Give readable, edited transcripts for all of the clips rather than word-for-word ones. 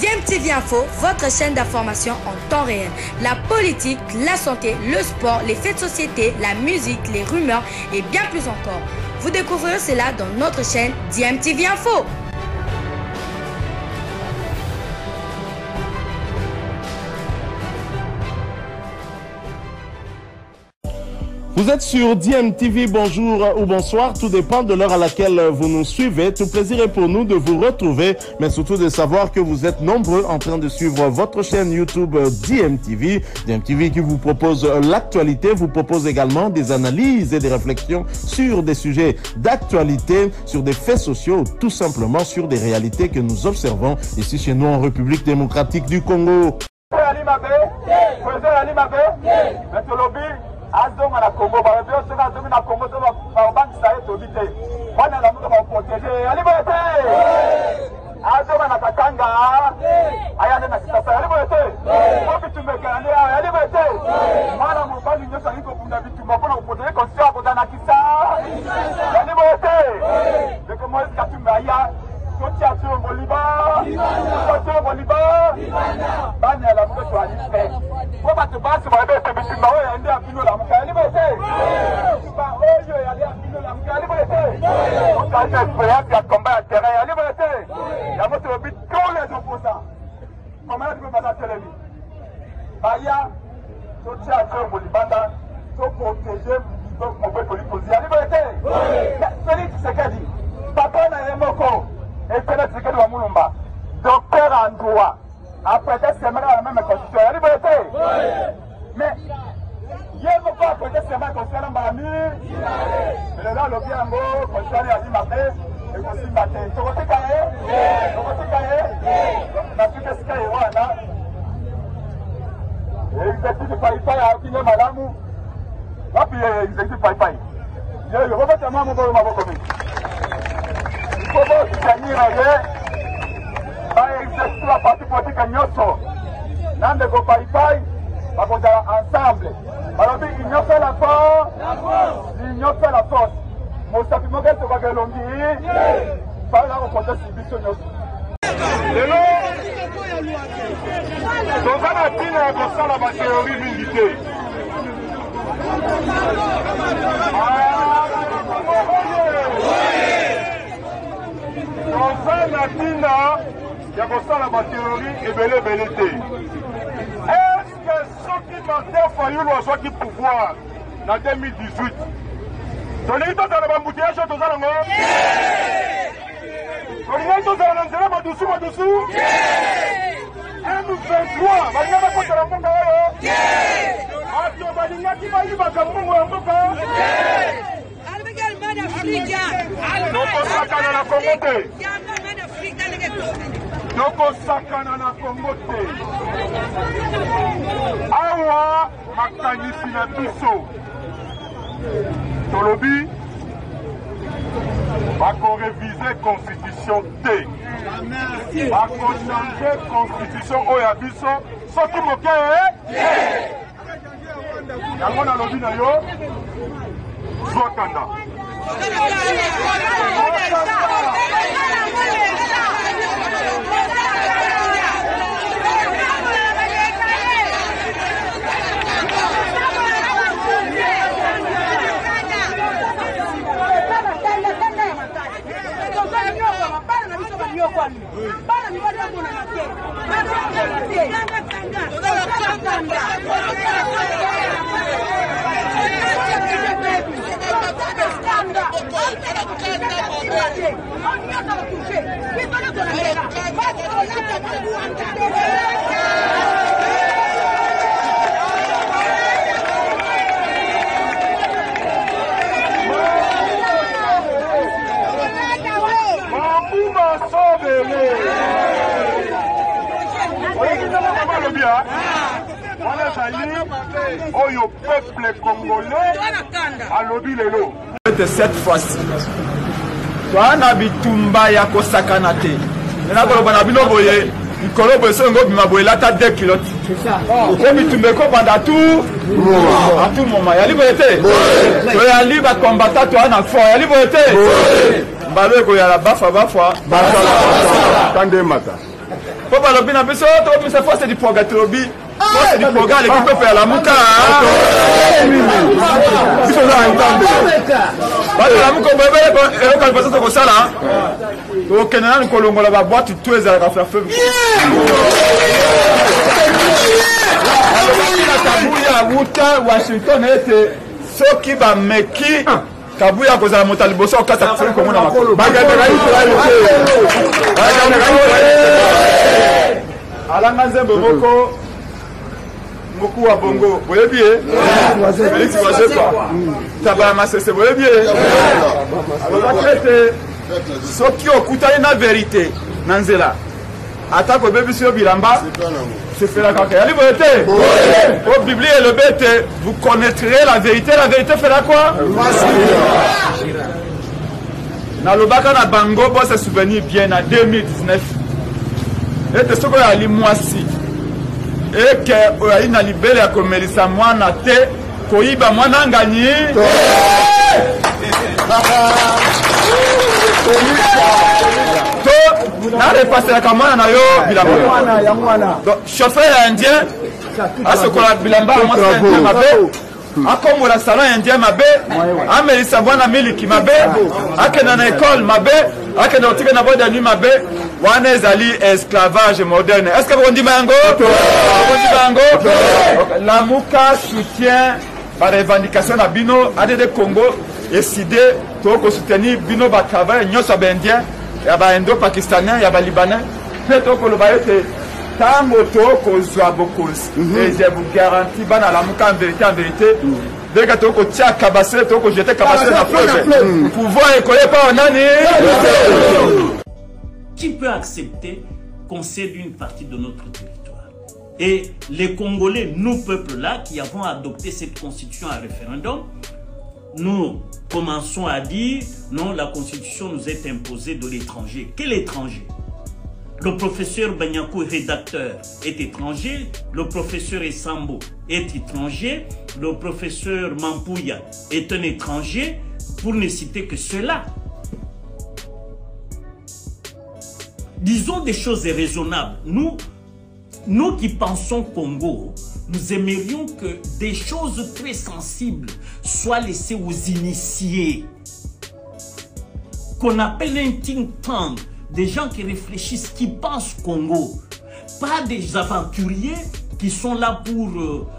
DMTV Info, votre chaîne d'information en temps réel. La politique, la santé, le sport, les faits de société, la musique, les rumeurs et bien plus encore. Vous découvrirez cela dans notre chaîne DMTV Info. Vous êtes sur DMTV, bonjour ou bonsoir, tout dépend de l'heure à laquelle vous nous suivez. Tout plaisir est pour nous de vous retrouver, mais surtout de savoir que vous êtes nombreux en train de suivre votre chaîne YouTube DMTV. DMTV qui vous propose l'actualité, vous propose également des analyses et des réflexions sur des sujets d'actualité, sur des faits sociaux, tout simplement sur des réalités que nous observons ici chez nous en République démocratique du Congo. Azonga na Congo, ba bio sera azonga na Congo, so ba bank sa eto bite. Bana la muka ba protéger. Ali bote. Azonga na Katanga. Aya na kitasa. Ali bote. Ko bitumeka ali bote. Mwana mobali nyosa liko bunda bitumba pona protéger conscient ko na kisa. Ali bote. De ko moise katumba ya. Ko tiatio Boliba. Ko Boliba. Bana la muka to ali fait. Ko ba te basi ba be te bitumba o ya ndia pino la muka ali bote. Ba oyo ya ndia pino la muka ali bote. On va faire ya combat terrain ali bote. Ya moto bi tous les opposants. Comment tu peux pas télé? Baya to tiatio Bolibanda to protéger donc on peut poser ali bote. Félix Sekadi. Papa na yemoko. Et peut-être que nous Mulumba, docteur en droit, après des semaines à la même constitution, il y a liberté. Mais il y a pas après des semaines concernant Bami, mais là le bien mot concernant Ali Mabé et aussi Maté. Tu vois ce qu'il y a? La suite est ce qu'il y a. Exécutif Païpaï a fini madame. Et puis exécutif Païpaï. Je reviens à moi mon bon commis. Comment gagner la partie politique à Nyoso, Nande go Païpaï, ensemble. Alors, il n'y a pas la force, il n'y a pas la force. Mon sapi modèle se va gagner l'ongi, par là, on compte sur Bissou Nyoso. Hello, donc on a dit que ça la théorie militaire. Il y a la théorie et belé. Est-ce que ceux qui Martin Fayulu ont sorti pouvoir en 2018? Dans les temps de l'embouteillage, tout ça, non? Dans les temps de l'embouteillage, madoussou? M23, Balinga va contre la Monga. Balinga qui va y va comme Monga. Noko sakana na Congo te. Awa makanisi na biso. Tolobi bako réviser constitution te. Bako changer constitution oya biso. Soki moke yango na lobi na yo. Zwakanda. Oyo peuple congolais a lobby lelo. Cette fois-ci, toi na bitumba ya kosakana te. Na ko bana bino boye, ikolo boye so ngo bima boye lata 2 kilos. C'est ça. Ko bitumbe ko banda tout. À tout moment, yali boyete. Ko yali ba combattant toi na fort, yali boyete. Mbalo ko yala bafa. Tande mata. Papa Lobina, Besso, cette fois c'est du Pogatobi. C'est du programme, l'équipe peut faire la mouka. Il faut l'entendre. La mouka, quand il passe comme ça là, au Canada, nous collons la boîte, tout les a fait feu. Washington était ce qui va meki Kabuya kozala mota liboso okata fulu komona makolo alanga nzembo moko moku wa bongo boyebi Félix Wazepa tabala masese boyebi alobakete soki okutani na vérité na nzela atako bebiso bilamba c'est fait la caca. Allez, au Bible et le bête, vous connaîtrez la vérité fera quoi? Dans le bac à Bango, bon, se souvenir bien en 2019. Et de ce qu'on a dit moi si. Et que a une libéré à comme Melissa Moana te, Koiba Moana gagné. Chauffeur indien, à ce qu'on a bilamba, moi c'est un a comme la salon indien mabé, a Melissa Moana Miliki mabé, a Kenana école mabé, a Kenana na boîte de nuit mabé, wana ezali esclavage moderne. Est-ce que vous dit mango? La Mouka soutient par revendication à Bino, ADD Congo, décidé de soutenir Bino va travailler, nous sommes indiens. Il y a des Indo-Pakistanais, il y a des Libanais. Mais tant que le bail était tant que soit beaucoup. Et je vous garantis, dans la mouka en vérité, dès que tu as cabassé, tu as jeté cabassé dans la fleuve. Pouvoir et connaître pas en année. Qui peut accepter qu'on cède une partie de notre territoire? Et les Congolais, nous, peuple-là, qui avons adopté cette constitution à référendum, nous commençons à dire non, la constitution nous est imposée de l'étranger. Quel étranger? Le professeur Banyakou, rédacteur, est étranger. Le professeur Essambo est étranger. Le professeur Mampouya est un étranger, pour ne citer que cela. Disons des choses raisonnables. Nous qui pensons Congo, nous aimerions que des choses très sensibles soient laissées aux initiés. Qu'on appelle un think tank, des gens qui réfléchissent, qui pensent Congo. Pas des aventuriers qui sont là pour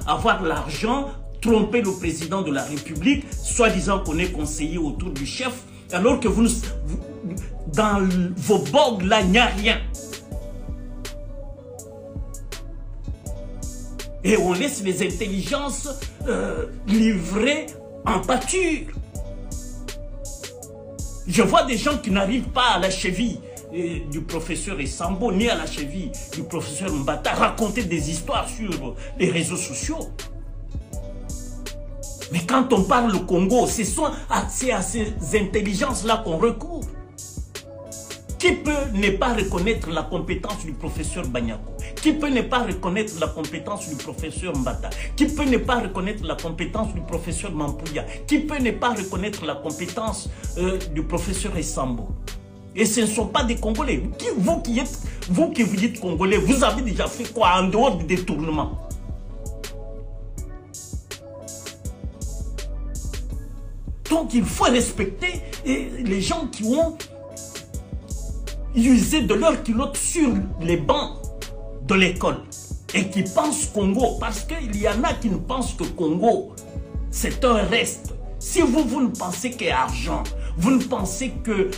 avoir l'argent, tromper le président de la République, soi-disant qu'on est conseiller autour du chef, alors que dans vos bogues là, il n'y a rien. Et on laisse les intelligences livrées en pâture. Je vois des gens qui n'arrivent pas à la cheville du professeur Essambo, ni à la cheville du professeur Mbata, raconter des histoires sur les réseaux sociaux. Mais quand on parle du Congo, c'est à ces intelligences-là qu'on recourt. Qui peut ne pas reconnaître la compétence du professeur Banyako? Qui peut ne pas reconnaître la compétence du professeur Mbata? Qui peut ne pas reconnaître la compétence du professeur Mampouya? Qui peut ne pas reconnaître la compétence du professeur Essambo? Et ce ne sont pas des Congolais. Vous qui vous dites Congolais, vous avez déjà fait quoi en dehors du détournement? Donc il faut respecter les gens qui ont usé de leur culotte sur les bancs de l'école et qui pensent Congo, parce qu'il y en a qui ne pensent que Congo c'est un reste. Si vous ne pensez qu'argent, vous ne pensez que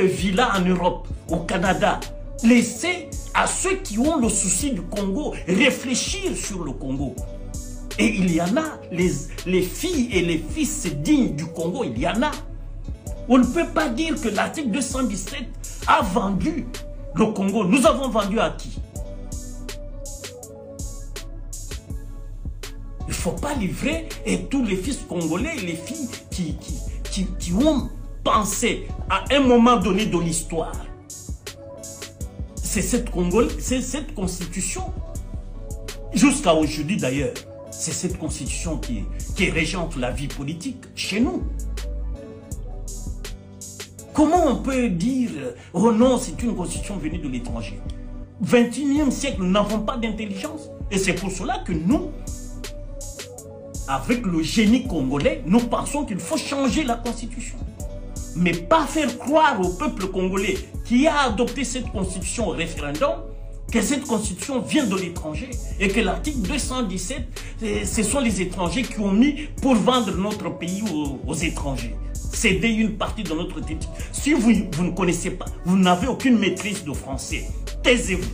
villa en Europe, au Canada, laissez à ceux qui ont le souci du Congo réfléchir sur le Congo. Et il y en a, les filles et les fils dignes du Congo, il y en a. On ne peut pas dire que l'article 217 a vendu le Congo. Nous avons vendu à qui? Il ne faut pas livrer et tous les fils congolais et les filles qui ont pensé à un moment donné de l'histoire. C'est cette constitution, jusqu'à aujourd'hui d'ailleurs, c'est cette constitution qui régente la vie politique chez nous. Comment on peut dire, oh non, c'est une constitution venue de l'étranger? 21e siècle, nous n'avons pas d'intelligence. Et c'est pour cela que nous, avec le génie congolais, nous pensons qu'il faut changer la constitution. Mais pas faire croire au peuple congolais qui a adopté cette constitution au référendum que cette constitution vient de l'étranger et que l'article 217, ce sont les étrangers qui ont mis pour vendre notre pays aux étrangers. Céder une partie de notre territoire. Si vous ne connaissez pas, vous n'avez aucune maîtrise de français. Taisez-vous.